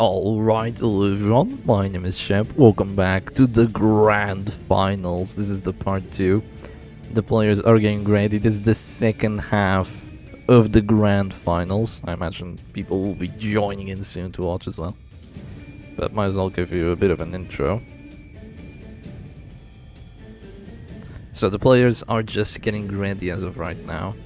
Alright, hello everyone, my name is Shep, welcome back to the Grand Finals. This is the part 2. The players are getting ready, this is the second half of the Grand Finals. I imagine people will be joining in soon to watch as well. But might as well give you a bit of an intro. So the players are just getting ready as of right now.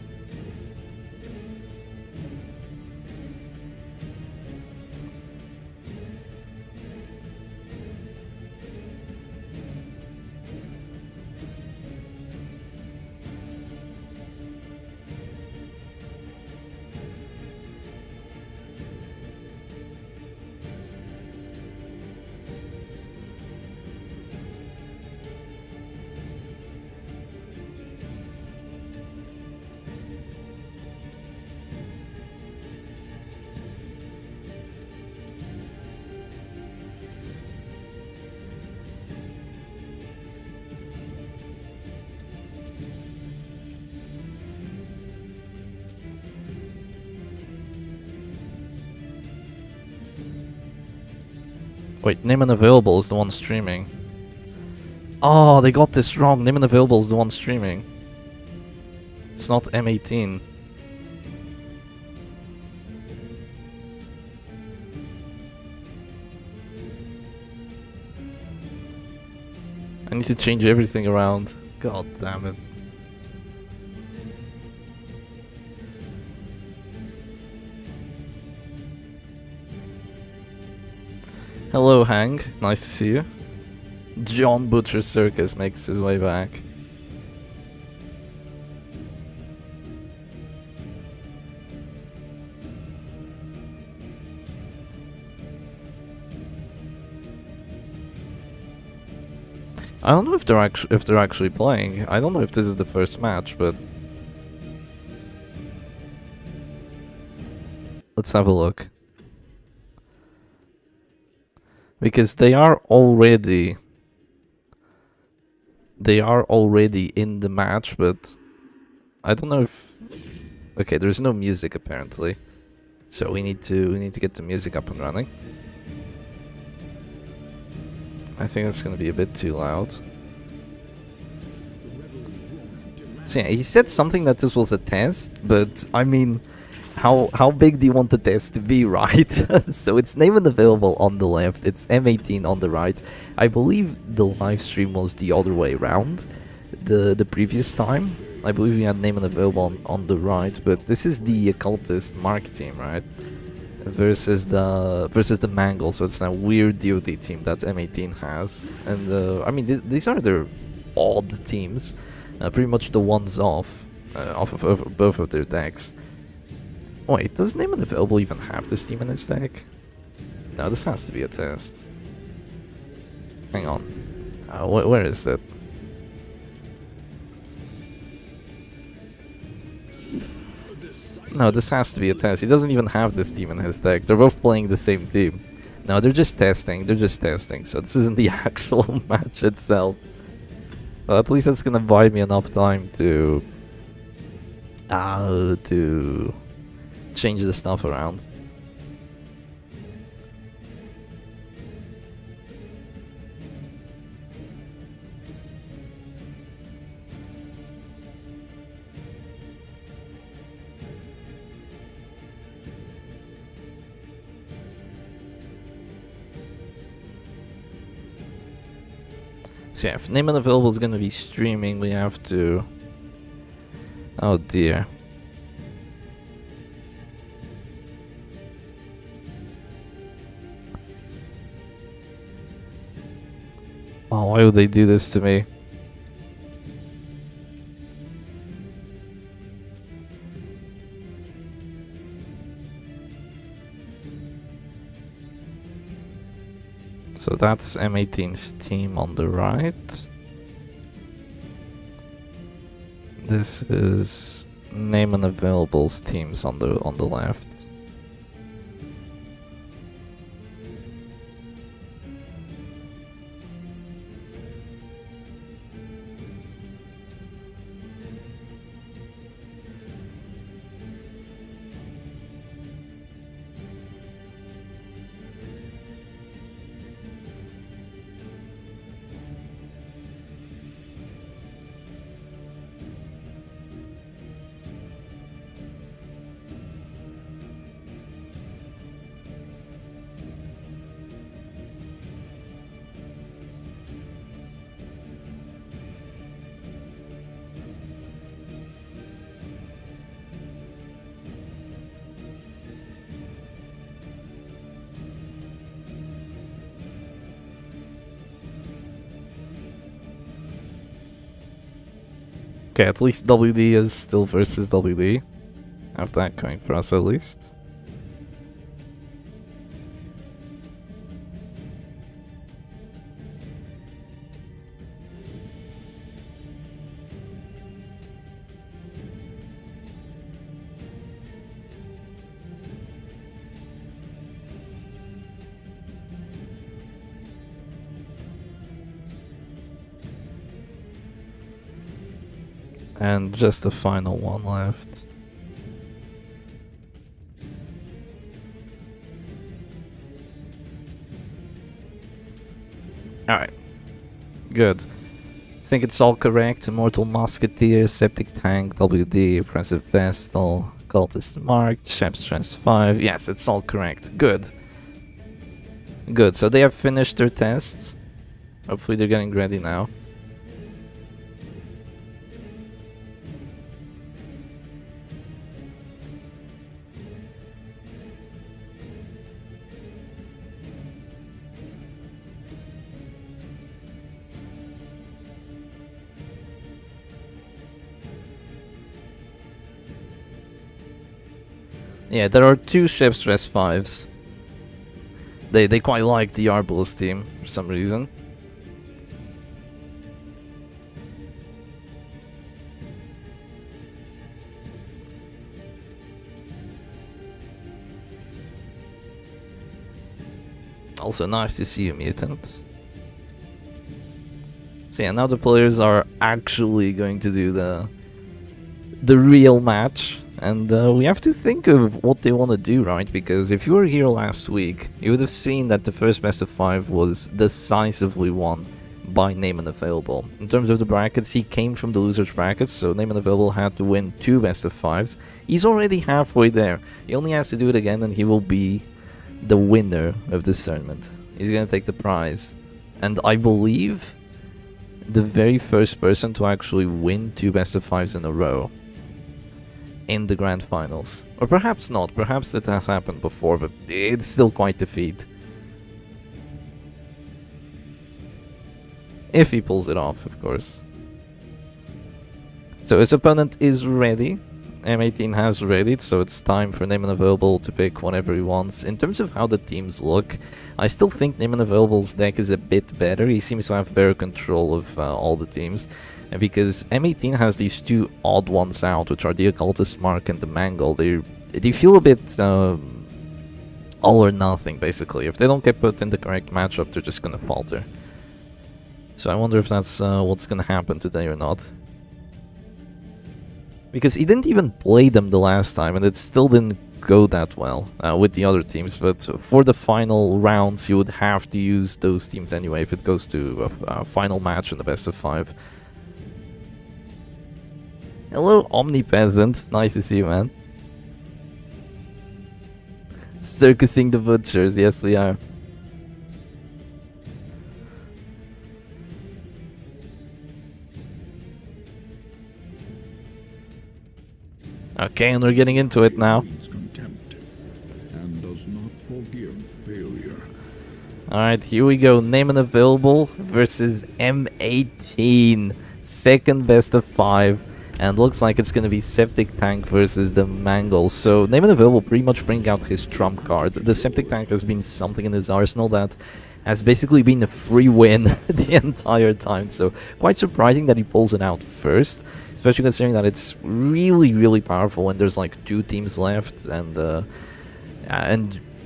Wait, name unavailable is the one streaming. Oh, they got this wrong. Name unavailable is the one streaming. It's not M18. I need to change everything around. God damn it. Hello, Hank. Nice to see you. John Butcher Circus makes his way back. I don't know if they're actually playing. I don't know if this is the first match, but let's have a look. Because they are already in the match, but I don't know if okay, there's no music apparently. So we need to get the music up and running. I think it's gonna be a bit too loud. So yeah, he said something that this was a test, but I mean, how big do you want the test to be, right? So it's name and available on the left, it's M18 on the right. I believe the live stream was the other way around. The previous time, I believe we had name and available on the right, but this is the occultist Mark team, right? Versus the Mangle, so it's that weird DOT team that M18 has, and I mean these are their odd teams, pretty much the ones off of both of their decks. Wait, does name and available even have this team in its deck? No, this has to be a test. Hang on, where is it? No, this has to be a test. He doesn't even have this team in his deck. They're both playing the same team. No, they're just testing. They're just testing. So this isn't the actual match itself. Well, at least it's gonna buy me enough time to change the stuff around. So yeah, if name and available is gonna be streaming, we have to... Oh dear. Oh, why would they do this to me? So that's M18's team on the right. This is name and available's teams on the left. Okay, at least WD is still versus WD. Have that going for us at least. And just the final one left. Alright. Good. I think it's all correct. Immortal Musketeer, Septic Tank, WD, Oppressive Vestal, Cultist Mark, Shep's Trans 5. Yes, it's all correct. Good. Good, so they have finished their tests. Hopefully they're getting ready now. Yeah, there are two Chef's Dress 5s. They quite like the Arbalest team for some reason. Also nice to see you, Mutant. So yeah, now the players are actually going to do the real match. And we have to think of what they want to do, right? Because if you were here last week, you would have seen that the first best of 5 was decisively won by Name and Available. In terms of the brackets, he came from the losers brackets, so Name and Available had to win 2 best of 5s. He's already halfway there. He only has to do it again and he will be the winner of this tournament. He's gonna take the prize. And I believe the very first person to actually win 2 best of 5s in a row in the grand finals. Or perhaps not, perhaps that has happened before, but it's still quite the feat. If he pulls it off, of course. So his opponent is ready. M18 has readied, so it's time for Name and Available to pick whatever he wants. In terms of how the teams look, I still think Name and Available's deck is a bit better. He seems to have better control of all the teams. And because M18 has these 2 odd ones out, which are the Occultist Mark and the Mangle, they feel a bit all or nothing, basically. If they don't get put in the correct matchup, they're just gonna falter. So I wonder if that's what's gonna happen today or not. Because he didn't even play them the last time, and it still didn't go that well with the other teams. But for the final rounds, you would have to use those teams anyway if it goes to a final match in the best of 5. Hello, Omnipeasant. Nice to see you, man. Circusing the butchers. Yes, we are. Okay, and we're getting into it now. Alright, here we go. Name and Available versus M18. Second best of 5. And looks like it's gonna be Septic Tank versus the Mangle. So Name and Available pretty much bring out his trump card. The Septic Tank has been something in his arsenal that has basically been a free win the entire time. So quite surprising that he pulls it out first. Especially considering that it's really, really powerful when there's like 2 teams left, and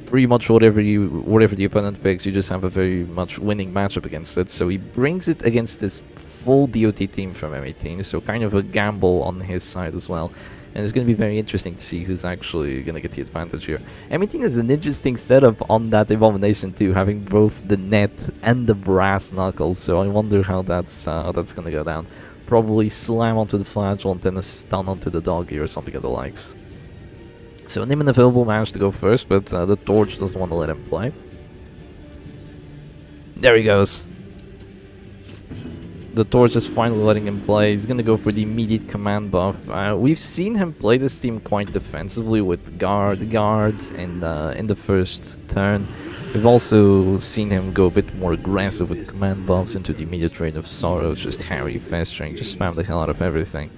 pretty much whatever the opponent picks, you just have a very much winning matchup against it. So he brings it against this full DOT team from M18, so kind of a gamble on his side as well. And it's going to be very interesting to see who's actually going to get the advantage here. M18 is an interesting setup on that Abomination too, having both the net and the brass knuckles. So I wonder how that's going to go down. Probably slam onto the Flagellant and a stun onto the doggy or something of the likes. So Name and Available managed to go first, but the Torch doesn't want to let him play. There he goes. The Torch is finally letting him play. He's gonna go for the immediate command buff. We've seen him play this team quite defensively with guard, in the first turn. We've also seen him go a bit more aggressive with command buffs into the immediate Reign of Sorrows, just harry, fast train, just spam the hell out of everything.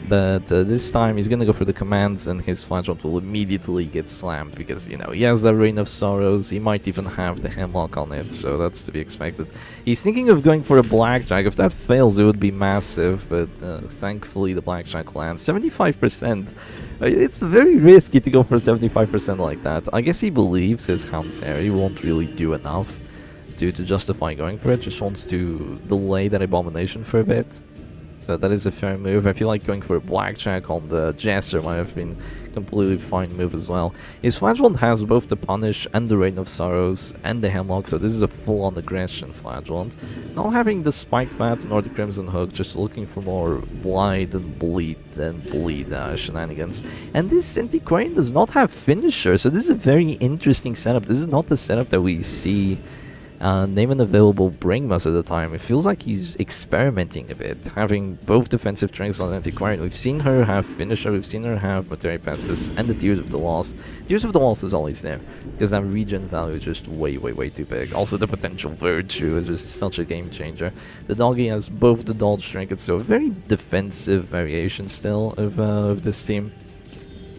But this time he's gonna go for the commands and his flagellant will immediately get slammed because, you know, he has the Reign of Sorrows, he might even have the Hemlock on it, so that's to be expected. He's thinking of going for a Blackjack. If that fails it would be massive, but thankfully the Blackjack lands. 75%. It's very risky to go for 75% like that. I guess he believes his Houndsary won't really do enough to justify going for it, just wants to delay that Abomination for a bit. So that is a fair move. I feel like going for a Blackjack on the Jester might have been a completely fine move as well. His Flagellant has both the Punish and the Reign of Sorrows and the Hemlock, so this is a full-on aggression Flagellant. Not having the Spiked Bat nor the Crimson Hook, just looking for more Blight and Bleed shenanigans. And this Antiquarian does not have Finisher, so this is a very interesting setup. This is not the setup that we see Name and Available bring most of the time. It feels like he's experimenting a bit, having both defensive traits on Antiquarian. We've seen her have Finisher, we've seen her have Materia Pestis, and the Tears of the Lost. Tears of the Lost is always there, because that regen value is just way too big. Also the potential Virtue is just such a game changer. The doggy has both the Dodge Trinkets, so a very defensive variation still of this team.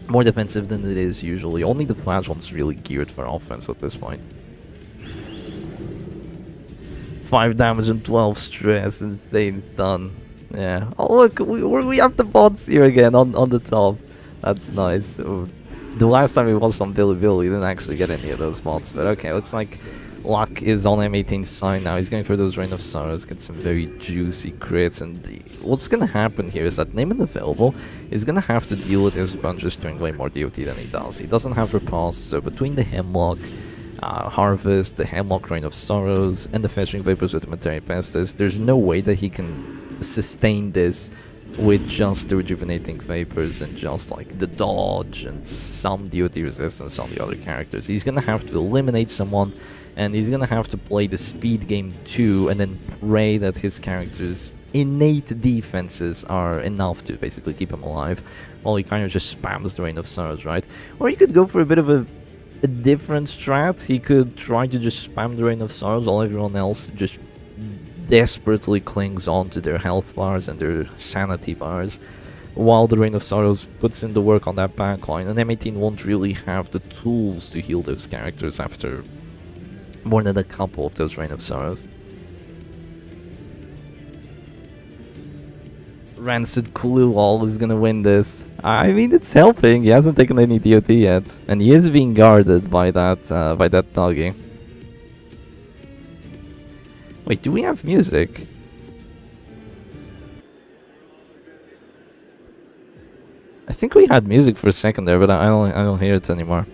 More defensive than it is usually. Only the Flagellant's really geared for offense at this point. 5 damage and 12 stress, and they're done. Yeah. Oh look, we have the bots here again on the top. That's nice. The last time we watched on Billy Bill, we didn't actually get any of those bots, but okay, looks like Luck is on M18's side now. He's going for those Reign of Sorrows, get some very juicy crits, and what's gonna happen here is that Name and Available is gonna have to deal with his bunches doing way more DOT than he does. He doesn't have Repulse, so between the Hemlock, Harvest, the Hemlock Reign of Sorrows, and the Fetching Vapors with the Materia Pestis, there's no way that he can sustain this with just the Rejuvenating Vapors and just like the dodge and some DOT resistance on the other characters. He's gonna have to eliminate someone, and he's gonna have to play the speed game too, and then pray that his character's innate defenses are enough to basically keep him alive, while he kind of just spams the Reign of Sorrows, right? Or he could go for a bit of a different strat. He could try to just spam the Reign of Sorrows while everyone else just desperately clings on to their health bars and their sanity bars, while the Reign of Sorrows puts in the work on that backline, and M18 won't really have the tools to heal those characters after more than a couple of those Reign of Sorrows. Rancid Cluewall is gonna win this. I mean, it's helping. He hasn't taken any DOT yet, and he is being guarded by that doggy. Wait, do we have music? I think we had music for a second there, but I don't hear it anymore.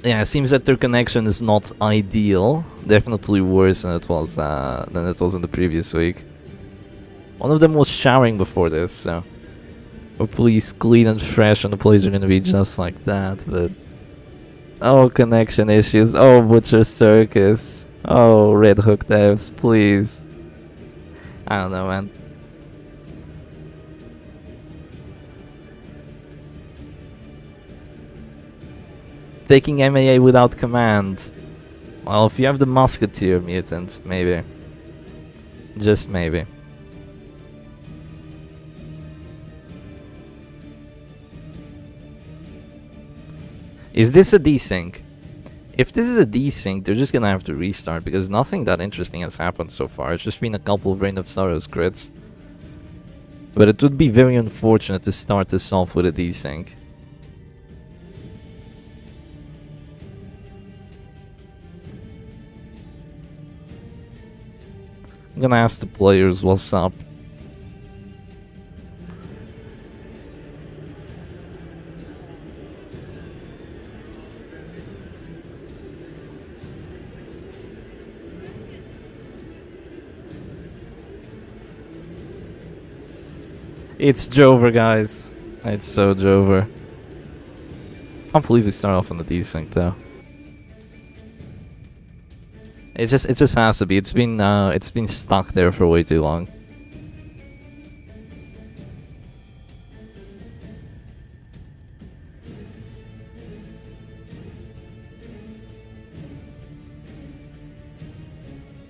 Yeah, it seems that their connection is not ideal. Definitely worse than it was in the previous week. One of them was showering before this, so hopefully he's clean and fresh, and the plays are gonna be just like that. But oh, connection issues. Oh, Butcher Circus. Oh, Red Hook devs, please. I don't know, man. Taking MAA without command. Well, if you have the Musketeer mutant, maybe. Just maybe. Is this a desync? If this is a desync, they're just gonna have to restart because nothing that interesting has happened so far. It's just been a couple of Reign of Sorrows crits. But it would be very unfortunate to start this off with a desync. I'm gonna ask the players what's up. It's Jover, guys. It's so Jover. Can't believe we start off on the desync though. It just has to be. It's been stuck there for way too long.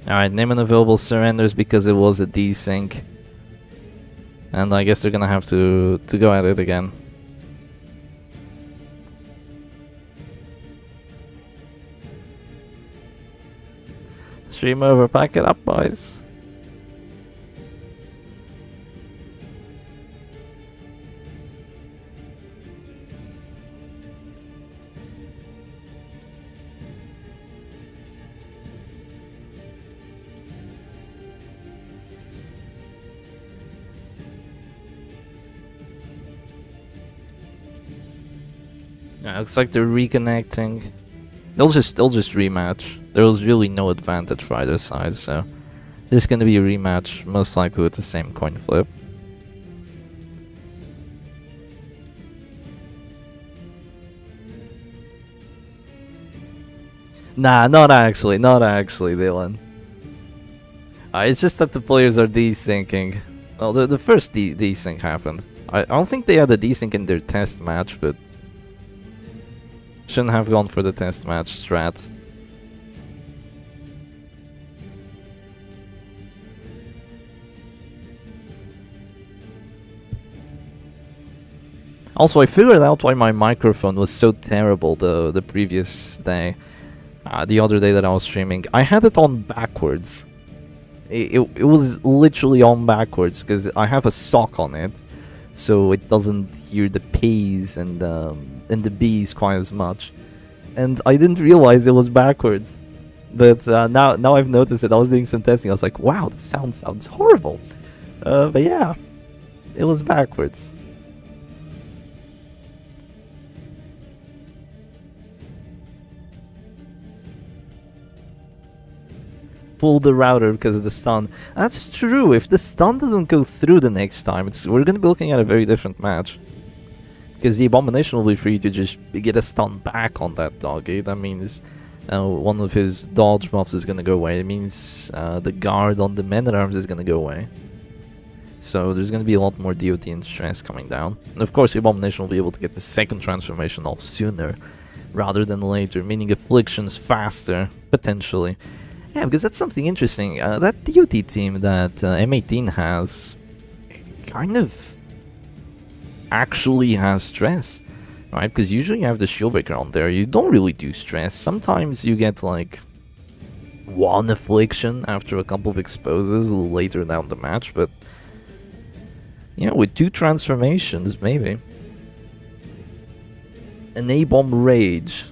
Alright, name unavailable surrenders because it was a desync. And I guess they're gonna have to go at it again. Stream over, pack it up, boys. Yeah, looks like they're reconnecting. They'll just rematch. There was really no advantage for either side, so there's gonna be a rematch, most likely with the same coin flip. Nah, not actually, Dylan. It's just that the players are desyncing. Well, the first desync happened. I don't think they had a desync in their test match, but shouldn't have gone for the test match strat. Also, I figured out why my microphone was so terrible the previous day. The other day that I was streaming. I had it on backwards. It was literally on backwards because I have a sock on it. So it doesn't hear the P's and the B's quite as much. And I didn't realize it was backwards. But now I've noticed it. I was doing some testing. I was like, wow, the sound sounds horrible. But yeah, it was backwards. Pull the router because of the stun. That's true. If the stun doesn't go through the next time, we're going to be looking at a very different match. Because the Abomination will be free to just get a stun back on that doggy. That means one of his dodge buffs is going to go away. It means the guard on the Men-at-Arms is going to go away. So there's going to be a lot more DOT and stress coming down. And of course the Abomination will be able to get the second transformation off sooner rather than later, meaning afflictions faster, potentially. Yeah, because that's something interesting. That DOT team that M18 has kind of actually has stress, right? Because usually you have the Shieldbreaker on there. You don't really do stress. Sometimes you get like one affliction after a couple of exposes a little later down the match, but you know, with 2 transformations, maybe. An A-Bomb Rage.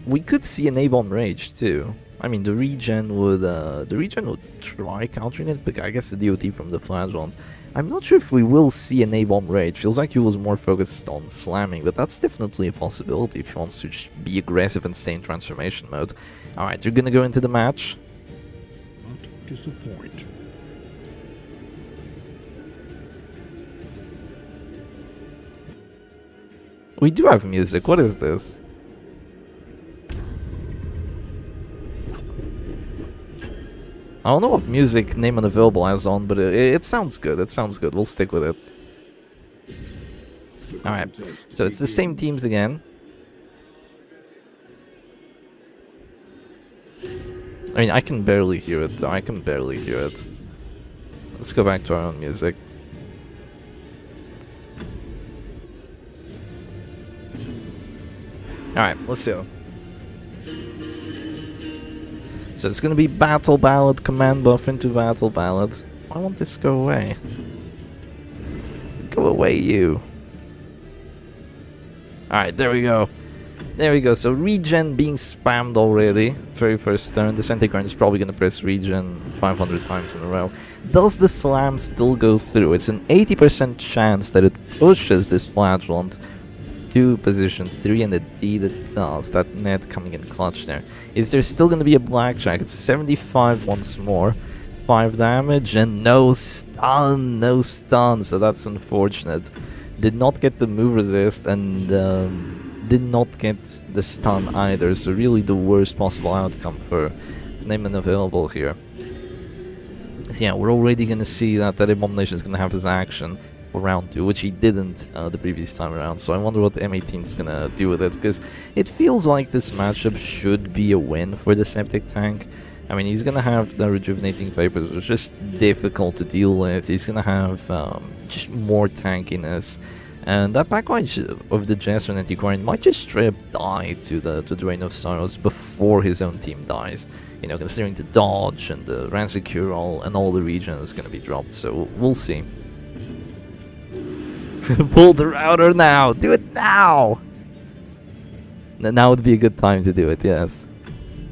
We could see an A-Bomb Rage too. I mean, the regen would try countering it, but I guess the DOT from the Flagellant. I'm not sure if we will see an A-Bomb Rage. Feels like he was more focused on slamming, but that's definitely a possibility if he wants to just be aggressive and stay in transformation mode. Alright, you're gonna go into the match. Not disappoint. We do have music. What is this? I don't know what music Name Unavailable has on, but it sounds good. It sounds good. We'll stick with it. Alright, so it's the same teams again. I mean, I can barely hear it, though. I can barely hear it. Let's go back to our own music. Alright, let's go. So it's gonna be Battle Ballad, Command Buff into Battle Ballad. Why won't this go away? Go away, you. Alright, there we go. There we go. So regen being spammed already. Very first turn. The Centigrade is probably gonna press regen 500 times in a row. Does the slam still go through? It's an 80% chance that it pushes this Flagellant to position 3, and indeed it does. That net coming in clutch there. Is there still going to be a blackjack? It's 75 once more. 5 damage and no stun. No stun, so that's unfortunate. Did not get the move resist and did not get the stun either. So really the worst possible outcome for name unavailable here. Yeah, we're already gonna see that Abomination is gonna have his action for round 2, which he didn't the previous time around. So I wonder what M18 is gonna do with it, because it feels like this matchup should be a win for the Septic Tank. I mean, he's gonna have the Rejuvenating Vapors, which is just difficult to deal with. He's gonna have just more tankiness. And that backline of the Jester and Antiquarian might just straight up die to the Drain of Sorrows before his own team dies. You know, considering the dodge and the Rancid Cure-All and all the region is going to be dropped, so we'll see. Pull the router now! Do it now! Now would be a good time to do it, yes.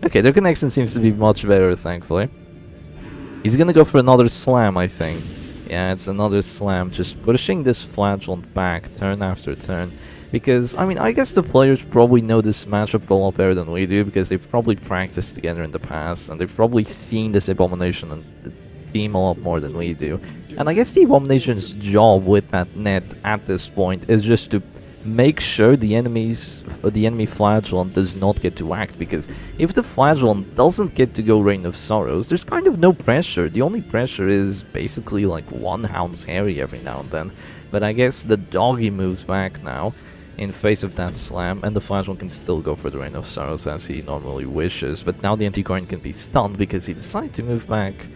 Okay, their connection seems to be much better, thankfully. He's gonna go for another slam, I think. Yeah, it's another slam, just pushing this Flagellant back turn after turn. Because, I mean, I guess the players probably know this matchup a lot better than we do, because they've probably practiced together in the past, and they've probably seen this Abomination and the team a lot more than we do. And I guess the Abomination's job with that net at this point is just to make sure the enemy Flagellant does not get to act, because if the Flagellant doesn't get to go Reign of Sorrows, there's kind of no pressure. The only pressure is basically like one Hound's Harry every now and then. But I guess the doggy moves back now in face of that slam, and the Flagellant can still go for the Reign of Sorrows as he normally wishes, but now the Antiquarian can be stunned because he decided to move back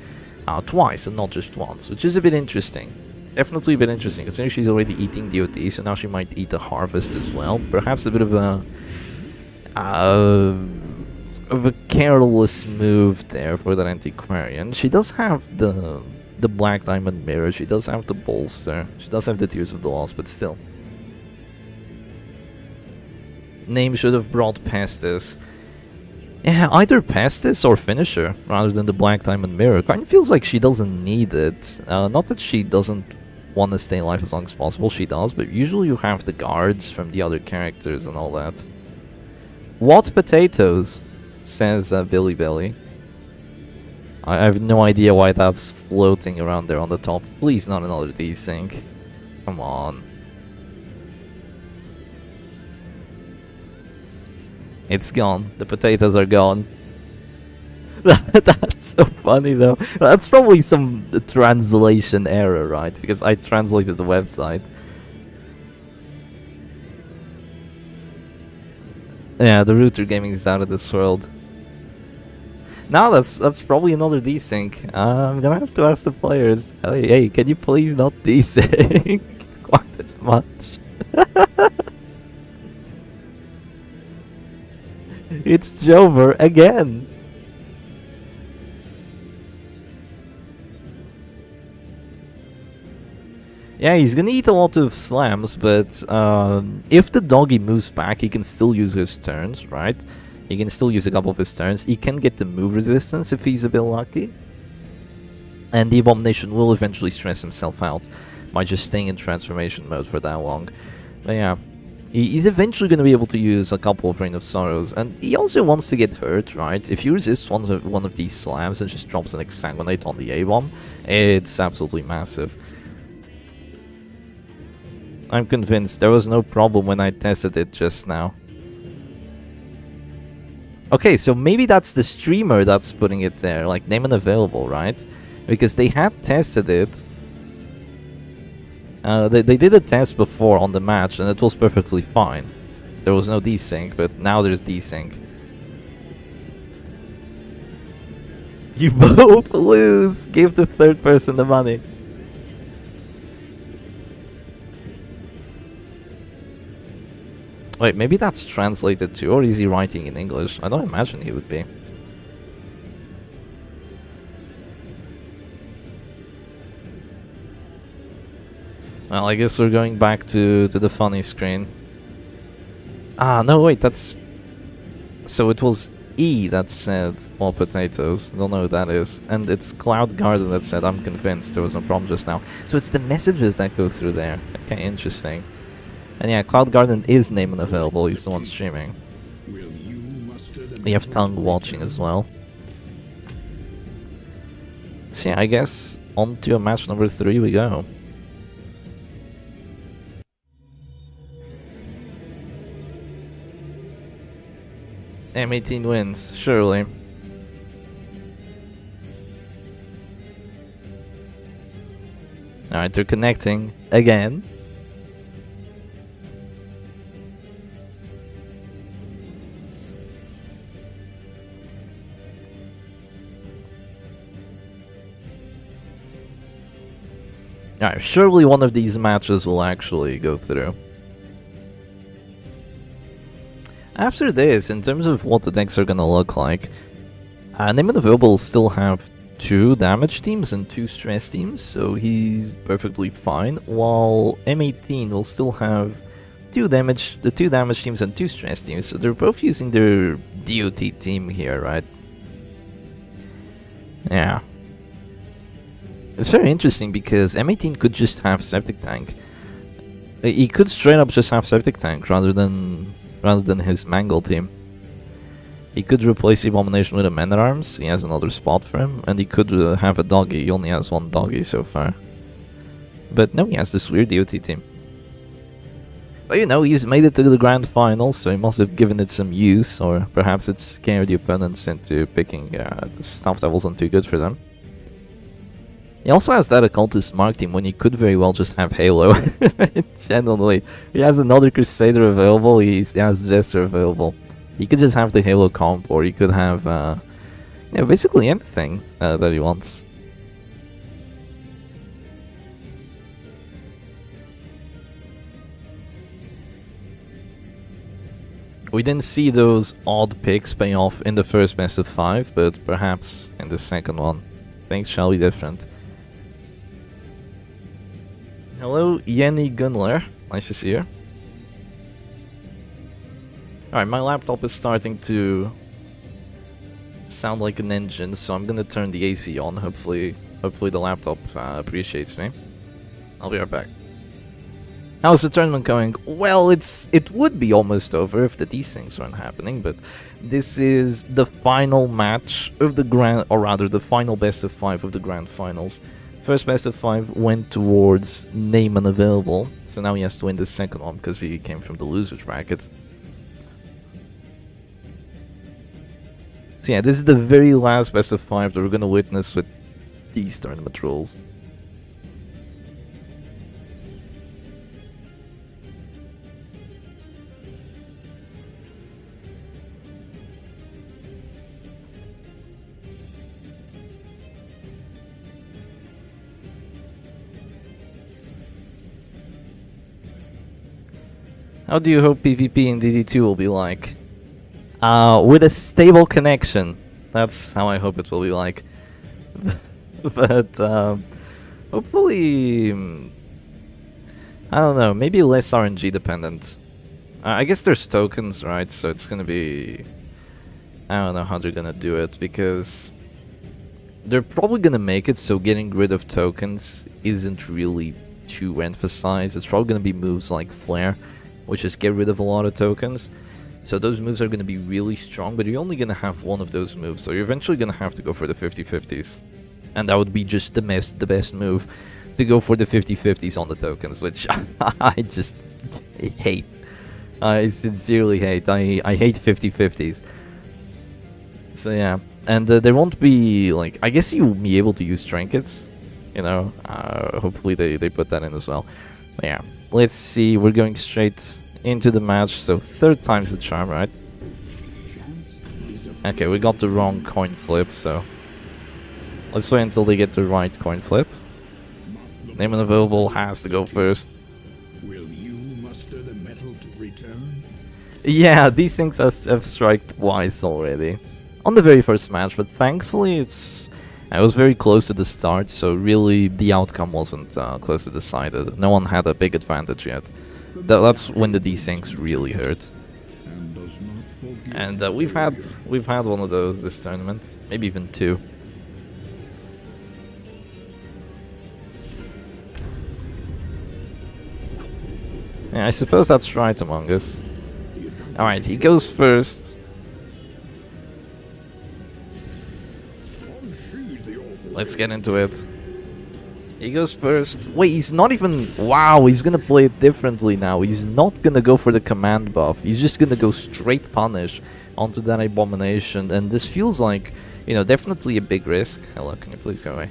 twice and not just once, which is a bit interesting. Definitely a bit interesting, considering she's already eating DOT, so now she might eat a Harvest as well. Perhaps a bit of a careless move there for that Antiquarian. She does have the Black Diamond Mirror, she does have the Bolster, she does have the Tears of the Lost, but still. Name should have brought Pestis. Yeah, either Pestis or Finisher, rather than the Black Diamond Mirror. Kind of feels like she doesn't need it. Not that she doesn't want to stay alive as long as possible, she does, but usually you have the guards from the other characters and all that. What potatoes? Says Billy Belly. I have no idea why that's floating around there on the top. Please, not another desync. Come on. It's gone. The potatoes are gone. That's so funny though. That's probably some translation error, right? Because I translated the website. Yeah, the router gaming is out of this world. Now that's probably another desync. I'm gonna have to ask the players. Hey, can you please not desync quite as much? It's Jover again. Yeah, he's gonna eat a lot of slams, but if the doggy moves back, he can still use his turns, right? He can still use a couple of his turns. He can get the move resistance if he's a bit lucky. And the Abomination will eventually stress himself out by just staying in transformation mode for that long. But yeah, he's eventually going to be able to use a couple of Reign of Sorrows, and he also wants to get hurt, right? If he resists one of these slams and just drops an Exsanguinate on the A-bomb, it's absolutely massive. I'm convinced there was no problem when I tested it just now. Okay, so maybe that's the streamer that's putting it there, like name unavailable, right? Because they had tested it. They did a test before on the match and it was perfectly fine. There was no desync, but now there's desync. You both lose! Give the third person the money. Wait, maybe that's translated too, or is he writing in English? I don't imagine he would be. Well, I guess we're going back to the funny screen. Ah, no, wait, that's... So it was E that said, more potatoes. Don't know who that is. And it's Cloud Garden that said, I'm convinced. There was no problem just now. So it's the messages that go through there. Okay, interesting. And yeah, Cloud Garden is name unavailable, he's the one streaming. We have Tongue watching as well. So yeah, I guess on to match number 3 we go. M18 wins, surely. Alright, they're connecting again. Alright, surely one of these matches will actually go through. After this, in terms of what the decks are gonna look like, Name and Available will still have 2 damage teams and 2 stress teams, so he's perfectly fine, while M18 will still have 2 damage teams and 2 stress teams, so they're both using their DOT team here, right? Yeah. It's very interesting because M18 could just have Septic Tank. He could straight up just have Septic Tank rather than his Mangle team. He could replace the Abomination with a Man at Arms, he has another spot for him, and he could have a Doggy, he only has 1 Doggy so far. But no, he has this weird DOT team. But you know, he's made it to the Grand Final, so he must have given it some use, or perhaps it scared the opponents into picking the stuff that wasn't too good for them. He also has that Occultist Mark team when he could very well just have Halo. Genuinely. He has another Crusader available, he has Jester available. He could just have the Halo comp, or he could have basically anything that he wants. We didn't see those odd picks pay off in the first best of 5, but perhaps in the second one, things shall be different. Hello, Yenny Gunler. Nice to see you. Alright, my laptop is starting to sound like an engine, so I'm gonna turn the AC on. Hopefully the laptop appreciates me. I'll be right back. How's the tournament going? Well, it would be almost over if these things weren't happening, but this is the final match of the the final best of 5 of the Grand Finals. First best of 5 went towards Name and Available, so now he has to win the second one because he came from the losers bracket. So yeah, this is the very last best of 5 that we're gonna witness with these tournament rules. How do you hope PvP in DD2 will be like? With a stable connection. That's how I hope it will be like. But hopefully, I don't know, maybe less RNG dependent. I guess there's tokens, right? So it's gonna be, I don't know how they're gonna do it, because they're probably gonna make it so getting rid of tokens isn't really too emphasized. It's probably gonna be moves like Flare, which is get rid of a lot of tokens. So those moves are going to be really strong, but you're only going to have one of those moves, so you're eventually going to have to go for the 50-50s. And that would be just the best move, to go for the 50-50s on the tokens, which I just hate. I sincerely hate. I hate 50-50s. So yeah, and there won't be, like, I guess you'll be able to use trinkets, you know, hopefully they put that in as well. But yeah, let's see, we're going straight into the match, so 3rd time's the charm, right? Okay, we got the wrong coin flip, so let's wait until they get the right coin flip. Name and Available has to go first. Will you muster the metal to return? Yeah, these things have struck twice already on the very first match, but thankfully I was very close to the start, so really the outcome wasn't closely decided. No one had a big advantage yet. That's when the desyncs really hurt. And we've had one of those this tournament, maybe even 2. Yeah, I suppose that's right, Among Us. Alright, he goes first. Let's get into it. He goes first. Wait, he's not even... Wow, he's gonna play it differently now. He's not gonna go for the command buff. He's just gonna go straight punish onto that Abomination. And this feels like, you know, definitely a big risk. Hello, can you please go away?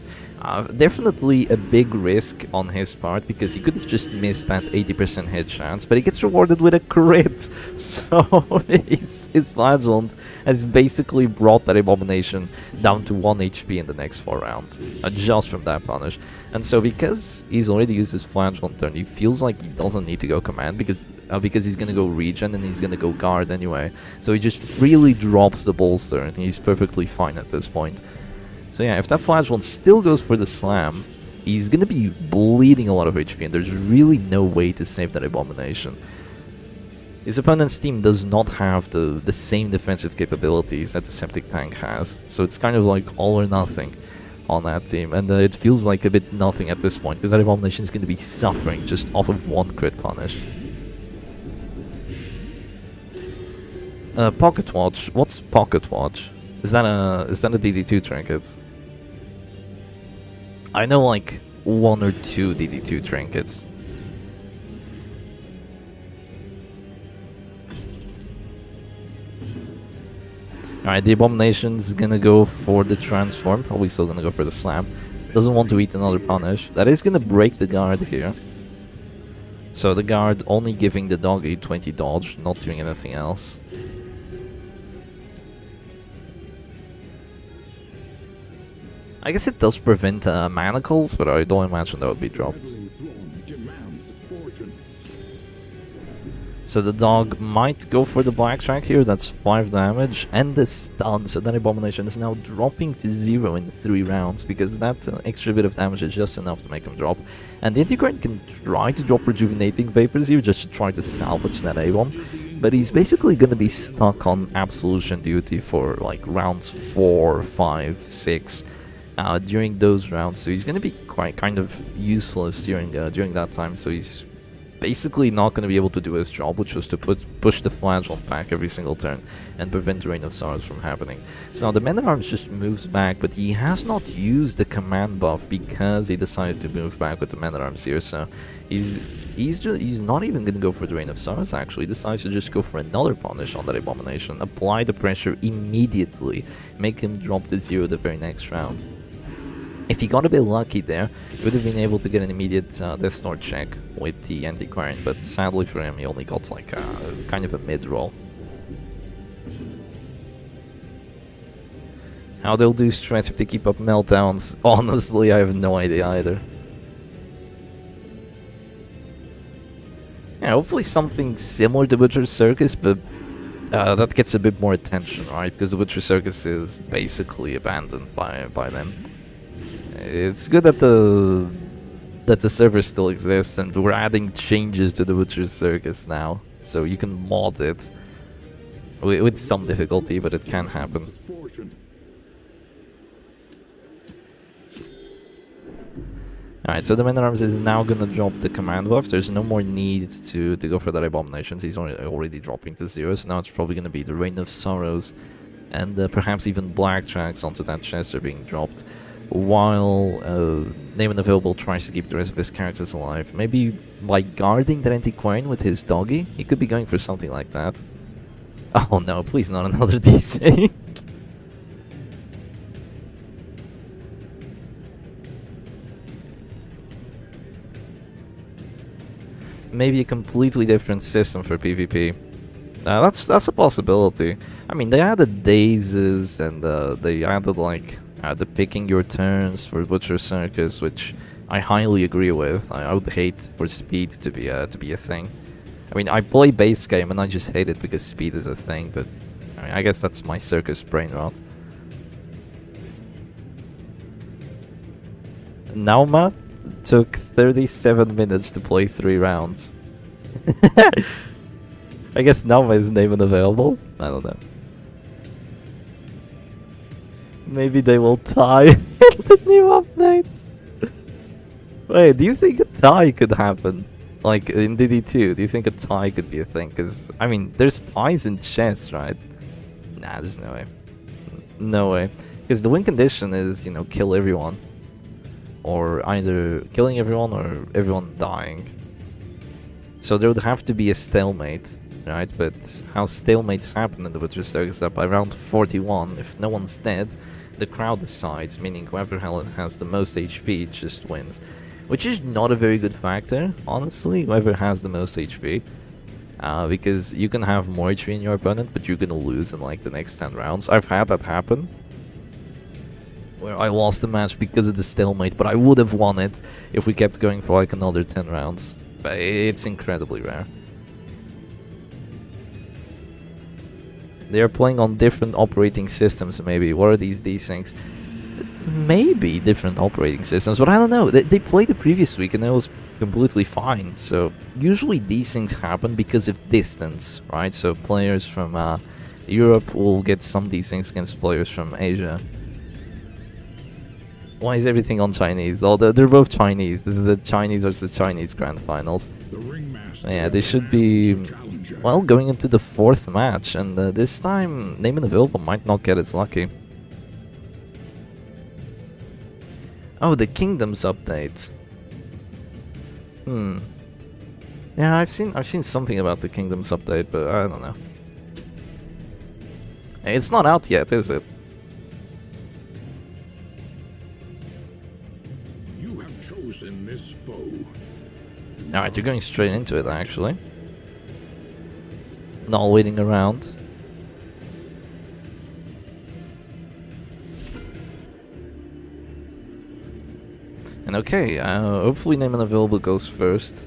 Definitely a big risk on his part, because he could have just missed that 80% hit chance, but he gets rewarded with a crit. So his Flagellant has basically brought that Abomination down to 1 HP in the next 4 rounds, just from that punish. And so because he's already used his Flagellant turn, he feels like he doesn't need to go command, because he's gonna go regen and he's gonna go guard anyway. So he just freely drops the bolster and he's perfectly fine at this point. So yeah, if that Flagellant still goes for the slam, he's gonna be bleeding a lot of HP, and there's really no way to save that Abomination. His opponent's team does not have the same defensive capabilities that the Septic Tank has, so it's kind of like all or nothing on that team, and it feels like a bit nothing at this point, because that Abomination is gonna be suffering just off of 1 crit punish. Pocket Watch. What's Pocket Watch? Is that a DD2 trinket? I know like 1 or 2 DD2 trinkets. Alright, the Abomination's gonna go for the transform, probably still gonna go for the slam. Doesn't want to eat another punish. That is gonna break the guard here. So the guard only giving the doggy 20 dodge, not doing anything else. I guess it does prevent manacles, but I don't imagine that would be dropped. So the dog might go for the blackjack here, that's 5 damage, and the stun, so that Abomination is now dropping to 0 in 3 rounds, because that extra bit of damage is just enough to make him drop. And the Antiquarian can try to drop Rejuvenating Vapors here, just to try to salvage that A-bomb, but he's basically gonna be stuck on Absolution duty for like rounds 4, 5, 6. During those rounds, so he's going to be quite kind of useless during that time. So he's basically not going to be able to do his job, which was to push the Flagellant back every single turn and prevent the Reign of Sorrows from happening. So now the Man-at-Arms just moves back, but he has not used the command buff because he decided to move back with the Man-at-Arms here. So he's not even going to go for the Reign of Sorrows. Actually, he decides to just go for another punish on that Abomination, apply the pressure immediately, make him drop to 0 the very next round. If he got a bit lucky there, he would have been able to get an immediate Death Snort check with the Antiquarian, but sadly for him, he only got like kind of a mid-roll. How they'll do stress if they keep up meltdowns, honestly, I have no idea either. Yeah, hopefully something similar to Butcher's Circus, but that gets a bit more attention, right? Because the Butcher's Circus is basically abandoned by them. It's good that the server still exists, and we're adding changes to the Butcher's Circus now, so you can mod it with some difficulty, but it can happen. Alright, so the Man-at-Arms is now gonna drop the command buff. There's no more need to go for that Abominations. He's already dropping to 0, so now it's probably gonna be the Reign of Sorrows, and perhaps even blackjacks onto that chest are being dropped, while Name Unavailable tries to keep the rest of his characters alive. Maybe by guarding that Antiquarian with his doggy? He could be going for something like that. Oh no, please not another desync. Maybe a completely different system for PvP. That's a possibility. I mean, they added dazes, and they added like the picking your turns for Butcher Circus, which I highly agree with. I would hate for speed to be a thing. I mean, I play base game and I just hate it because speed is a thing, but I mean, I guess that's my circus brain rot. Nauma took 37 minutes to play 3 rounds. I guess Nauma isn't even available? I don't know. Maybe they will tie in the new update. Wait, do you think a tie could happen? Like in DD2, do you think a tie could be a thing? Because, I mean, there's ties in chess, right? Nah, there's no way. No way. Because the win condition is, you know, kill everyone. Or either killing everyone or everyone dying. So there would have to be a stalemate, right? But how stalemates happen in the Butcher Circus is that by round 41, if no one's dead, the crowd decides, meaning whoever has the most HP just wins. Which is not a very good factor, honestly, whoever has the most HP. Because you can have more HP in your opponent, but you're gonna lose in like the next 10 rounds. I've had that happen, where I lost the match because of the stalemate, but I would have won it if we kept going for like another 10 rounds. But it's incredibly rare. They are playing on different operating systems, maybe. What are these desyncs? Maybe different operating systems, but I don't know. They played the previous week and it was completely fine. So usually these things happen because of distance, right? So players from Europe will get some desyncs against players from Asia. Why is everything on Chinese? Although they're both Chinese. This is the Chinese versus Chinese grand finals. Yeah, they should be, well, going into the 4th match, and this time Name and Available might not get as lucky. Oh, the Kingdoms update. Yeah, I've seen something about the Kingdoms update, but I don't know. It's not out yet, is it? You have chosen this foe. Alright, you're going straight into it, actually. Not waiting around. And okay, hopefully Name and Available goes first.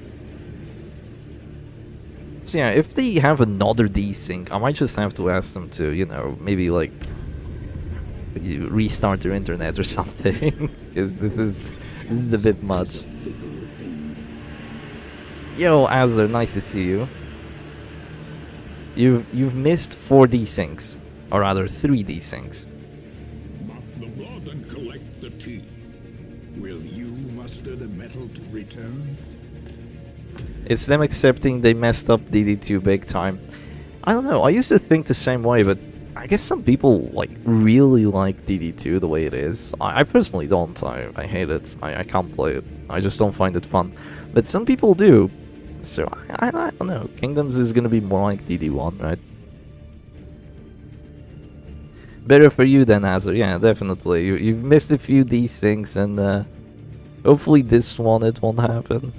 So yeah, if they have another desync, I might just have to ask them to, you know, maybe like restart their internet or something, because this is a bit much. Yo, Azzer, nice to see you. You've missed 4 desyncs, or rather 3 desyncs. Mop the blood and collect the teeth. Will you muster the metal to return? It's them accepting they messed up DD2 big time. I don't know, I used to think the same way, but I guess some people like really like DD2 the way it is. I personally don't. I hate it. I can't play it. I just don't find it fun. But some people do. So I don't know. Kingdoms is gonna be more like DD1, right? Better for you than Azzer. Yeah, definitely. You've missed a few desyncs, and hopefully this one it won't happen.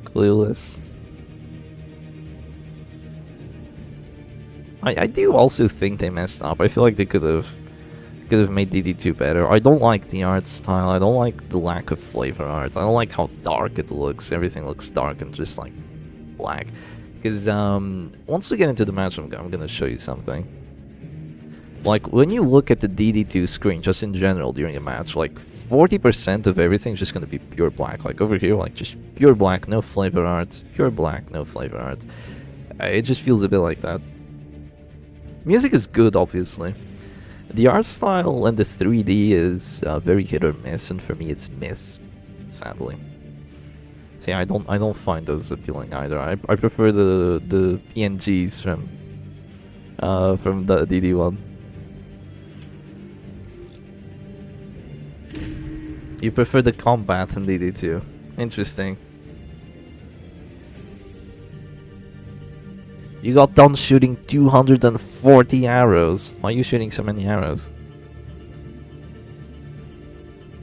Clueless. I do also think they messed up. I feel like they could have made DD2 better. I don't like the art style. I don't like the lack of flavor art. I don't like how dark it looks. Everything looks dark and just like black. Because once we get into the match, I'm gonna show you something. Like when you look at the DD2 screen, just in general during a match, like 40% of everything is just gonna be pure black. Like over here, like just pure black, no flavor art. Pure black, no flavor art. It just feels a bit like that. Music is good, obviously. The art style and the 3D is very hit or miss, and for me it's miss, sadly. See, I don't find those appealing either. I prefer the PNGs from the DD1. You prefer the combat in DD2. Interesting. You got done shooting 240 arrows. Why are you shooting so many arrows?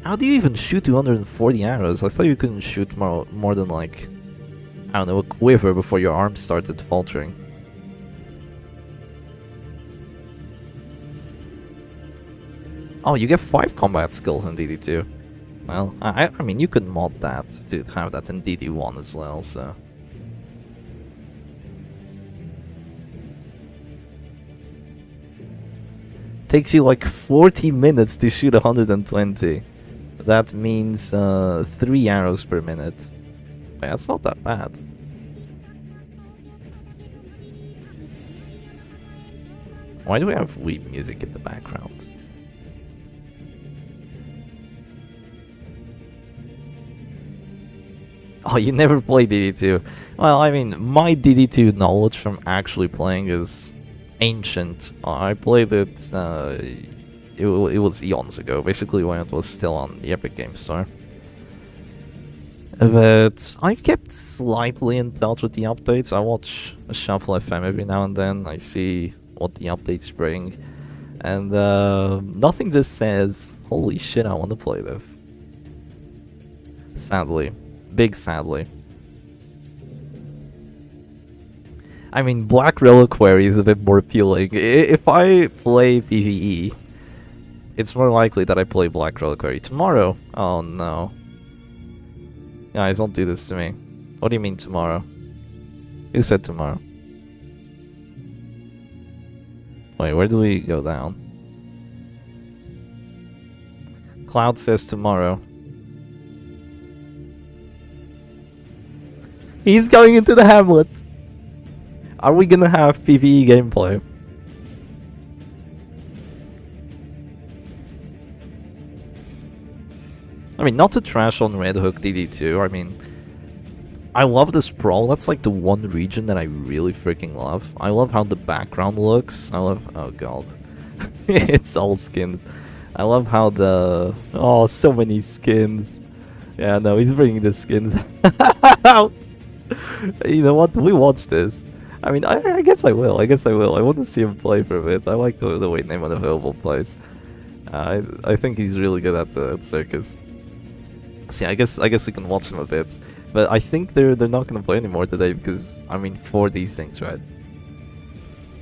How do you even shoot 240 arrows? I thought you couldn't shoot more than like, I don't know, a quiver before your arm started faltering. Oh, you get 5 combat skills in DD2. Well, I mean, you could mod that to have that in DD1 as well, so... Takes you like 40 minutes to shoot 120. That means 3 arrows per minute. Yeah, that's not that bad. Why do we have weeb music in the background? Oh, you never played DD2. Well, I mean, my DD2 knowledge from actually playing is ancient. I played it, it was eons ago, basically when it was still on the Epic Games Store. But I've kept slightly in touch with the updates. I watch Shuffle FM every now and then. I see what the updates bring. And nothing just says, holy shit, I want to play this. Sadly. Big sadly. I mean, Black Reliquary is a bit more appealing. If I play PvE, it's more likely that I play Black Reliquary. Tomorrow? Oh no. Guys, don't do this to me. What do you mean tomorrow? Who said tomorrow? Wait, where do we go down? Cloud says tomorrow. He's going into the hamlet! Are we gonna have PvE gameplay? I mean, not to trash on Red Hook DD2, I mean, I love the sprawl. That's like the one region that I really freaking love. I love how the background looks. I love... oh god. It's all skins. I love how the... oh, so many skins. Yeah, no, he's bringing the skins out. You know what? We watch this. I mean, I guess I will. I want to see him play for a bit. I like the way Name Unavailable plays. I think he's really good at Circus. See, I guess we can watch him a bit. But I think they're not gonna play anymore today because, I mean, for these things, right?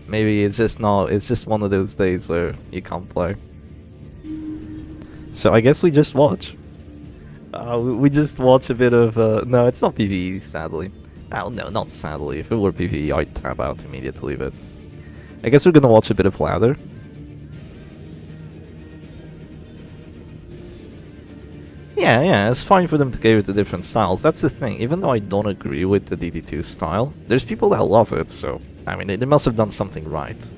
Maybe it's just not. It's just one of those days where you can't play. So I guess we just watch. We just watch a bit of. No, it's not PvE, sadly. Oh no, not sadly. If it were PvE, I'd tap out immediately. But I guess we're gonna watch a bit of ladder. Yeah, it's fine for them to go with the different styles. That's the thing. Even though I don't agree with the DD2 style, there's people that love it, so... I mean, they must have done something right.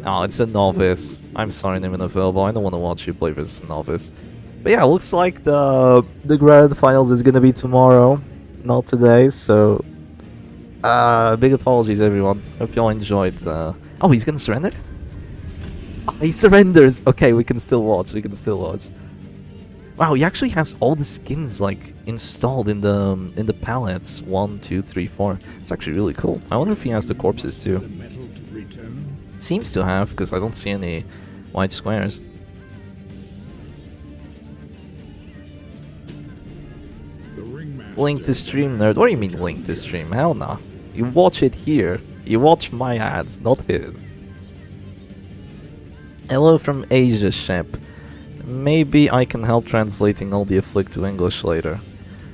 Oh, it's a novice. I'm sorry, Name Unavailable. I don't want to watch you play versus a novice. But yeah, looks like the Grand Finals is gonna be tomorrow, not today, so... big apologies, everyone. Hope y'all enjoyed. Oh, he's gonna surrender? Oh, he surrenders! Okay, we can still watch, Wow, he actually has all the skins like installed in the palettes. 1, 2, 3, 4. It's actually really cool. I wonder if he has the corpses too. Seems to have, because I don't see any white squares. Link to stream, nerd. What do you mean link to stream? Hell no. You watch it here. You watch my ads, not his. Hello from Asia, Shep. Maybe I can help translating all the Afflict to English later.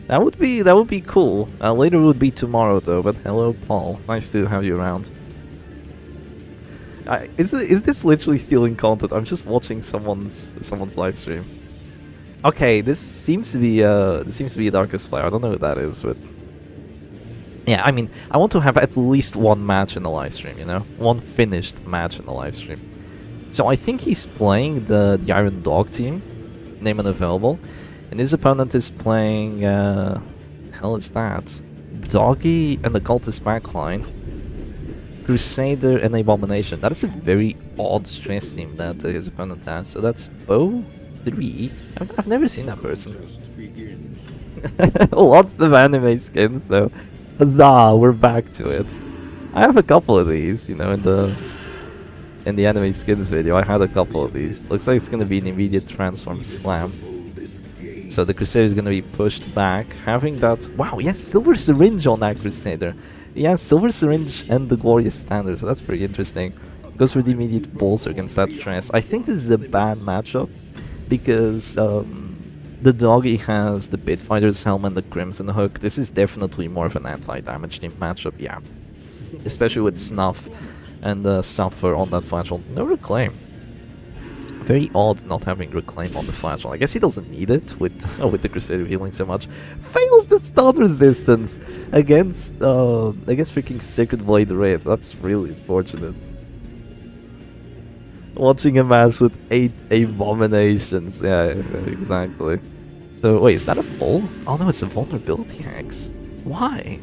That would be cool. Later would be tomorrow though, but hello Paul. Nice to have you around. Is this literally stealing content? I'm just watching someone's live stream. Okay, this seems to be a Darkest player. I don't know who that is, but yeah, I mean, I want to have at least one match in the live stream, you know? One finished match in the live stream. So I think he's playing the Iron Dog team, Name Unavailable, and his opponent is playing, hell is that? Doggy and the Cultist backline, Crusader and Abomination. That is a very odd stress team that his opponent has. So that's Bo 3. I've never seen that person. Lots of anime skins though. Huzzah, we're back to it. I have a couple of these, you know, in the anime skins video. I had a couple of these. Looks like it's gonna be an immediate transform slam. So the Crusader is gonna be pushed back, having that. Wow, yes, Silver Syringe on that Crusader. Yeah, Silver Syringe and the Glorious Standard, so that's pretty interesting. Goes for the immediate bolster against that stress. I think this is a bad matchup because the Doggy has the Bitfighter's Helm and the Crimson Hook. This is definitely more of an anti-damage team matchup, yeah. Especially with Snuff and Suffer on that flagell. No Reclaim. Very odd not having Reclaim on the flagell. I guess he doesn't need it with the Crusader healing so much. Fails the stun resistance against freaking Sacred Blade Wraith. That's really unfortunate. Watching a match with 8 abominations. Yeah, exactly. So wait, is that a pull? Oh no, it's a vulnerability hex. Why?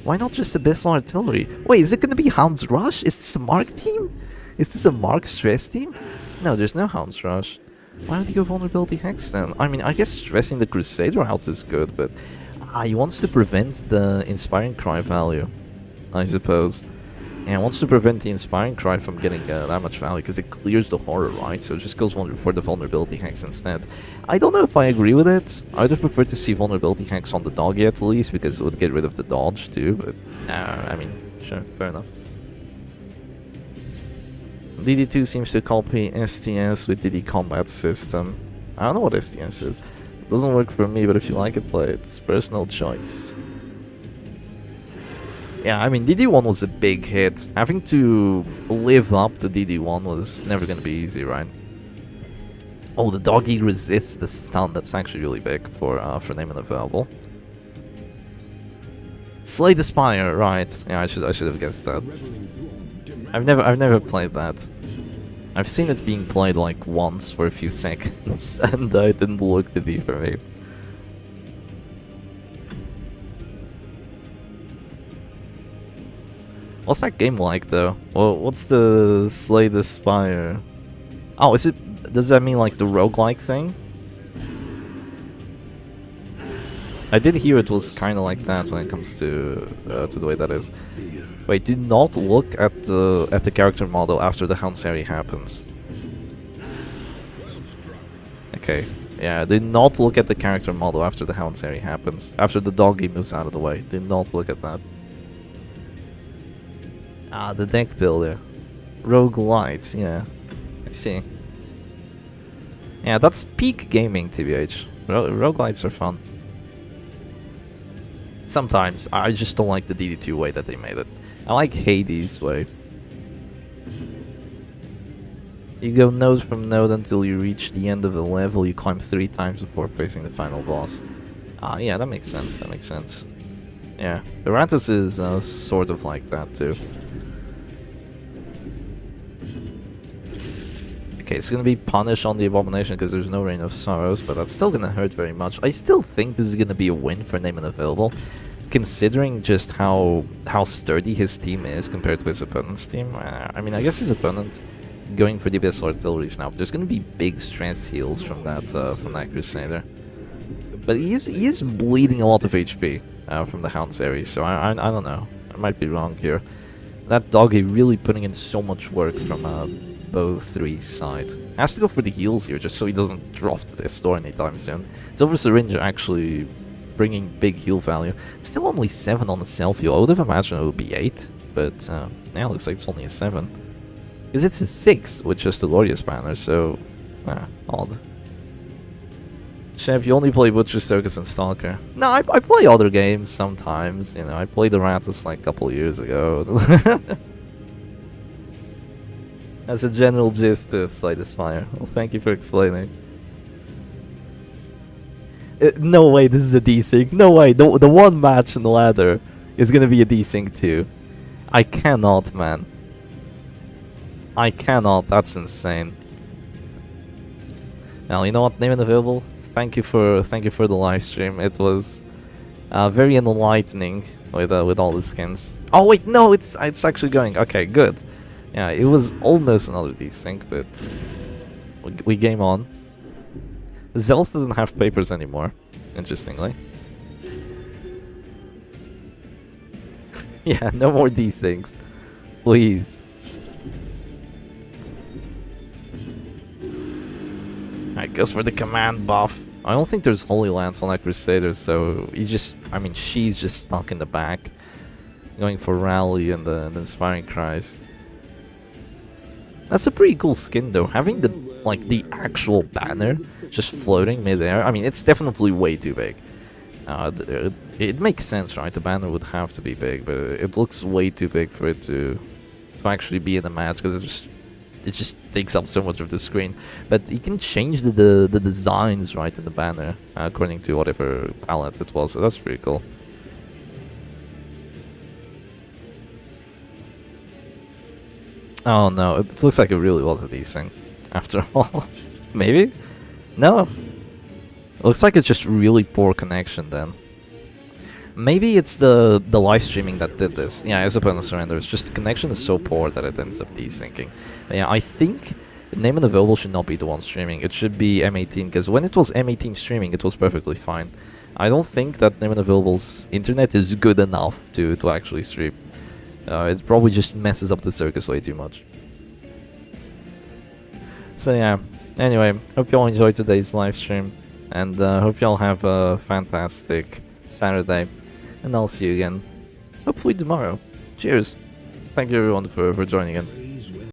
Why not just Abyssal Artillery? Wait, is it gonna be Hound's Rush? Is this a Mark team? Is this a Mark Stress team? No, there's no Hound's Rush. Why would he go Vulnerability Hex then? I mean, I guess stressing the Crusader out is good, but he wants to prevent the Inspiring Cry value, I suppose. And it wants to prevent the Inspiring Cry from getting that much value, because it clears the horror, right? So it just goes for the vulnerability hacks instead. I don't know if I agree with it. I would have preferred to see vulnerability hacks on the doggy at least, because it would get rid of the dodge too, but I mean, sure, fair enough. DD2 seems to copy STS with DD Combat System. I don't know what STS is. It doesn't work for me, but if you like it, play it. It's personal choice. Yeah, I mean, DD1 was a big hit. Having to live up to DD1 was never going to be easy, right? Oh, the doggy resists the stun. That's actually really big for name and available. Slay the Spire, right? Yeah, I should have guessed that. I've never played that. I've seen it being played like once for a few seconds, and it didn't look to be for me. What's that game like though? Well, what's the Slay the Spire? Oh, is it? Does that mean like the roguelike thing? I did hear it was kind of like that when it comes to the way that is. Wait, do not look at the character model after the Houndsary happens. Okay, yeah, do not look at the character model after the Houndsary happens. After the doggy moves out of the way, do not look at that. Ah, the deck builder. Roguelite, yeah. I see. Yeah, that's peak gaming, TBH. Roguelites are fun. Sometimes. I just don't like the DD2 way that they made it. I like Hades' way. You go node from node until you reach the end of the level. You climb 3 times before facing the final boss. Ah, yeah, that makes sense. That makes sense. Yeah, Eratus is sort of like that too. Okay, it's gonna be Punish on the Abomination because there's no Reign of Sorrows, but that's still gonna hurt very much. I still think this is gonna be a win for Name and Available, considering just how sturdy his team is compared to his opponent's team. I mean, I guess his opponent going for the best artilleries now, but there's gonna be big stress heals from that Crusader. But he is bleeding a lot of HP from the Houndsary, so I don't know. I might be wrong here. That doggy really putting in so much work from Bow 3's side. Has to go for the heals here, just so he doesn't drop to this store anytime soon. Silver Syringe actually bringing big heal value. It's still only 7 on the self-heal. I would have imagined it would be 8, but yeah, looks like it's only a 7. Because it's a 6 with just the Glorious Banner, so odd. Chef, you only play Butcher, Circus, and Stalker. No, I play other games sometimes. You know, I played the Ratus like a couple years ago. That's a general gist of Slay the Spire. Well, thank you for explaining. No way, this is a desync. No way, the one match in the ladder is gonna be a desync too. I cannot, man. I cannot. That's insane. Now, you know what? Name and Available. Thank you for the live stream. It was very enlightening with all the skins. Oh wait, no, it's actually going. Okay, good. Yeah, it was almost another desync, but we game on. Zealous doesn't have papers anymore, interestingly. Yeah, no more desyncs, please. Alright, goes for the command buff. I don't think there's Holy Lance on that Crusader, so she's just stuck in the back. Going for Rally and the Inspiring Cries. That's a pretty cool skin though, having the actual banner just floating midair. I mean, it's definitely way too big. It makes sense, right? The banner would have to be big, but it looks way too big for it to actually be in the match, because it just takes up so much of the screen. But you can change the designs, right, in the banner according to whatever palette it was, so that's pretty cool. Oh no, it looks like it really was a desync after all. Maybe? No. It looks like it's just really poor connection then. Maybe it's the live streaming that did this. Yeah, as opponent surrender, it's just the connection is so poor that it ends up desyncing. But yeah, I think Name and Available should not be the one streaming. It should be M18, because when it was M18 streaming, it was perfectly fine. I don't think that Name and Available's internet is good enough to actually stream. It probably just messes up the circus way too much. So yeah, anyway, hope you all enjoyed today's live stream, and hope you all have a fantastic Saturday, and I'll see you again, hopefully tomorrow. Cheers! Thank you everyone for joining in.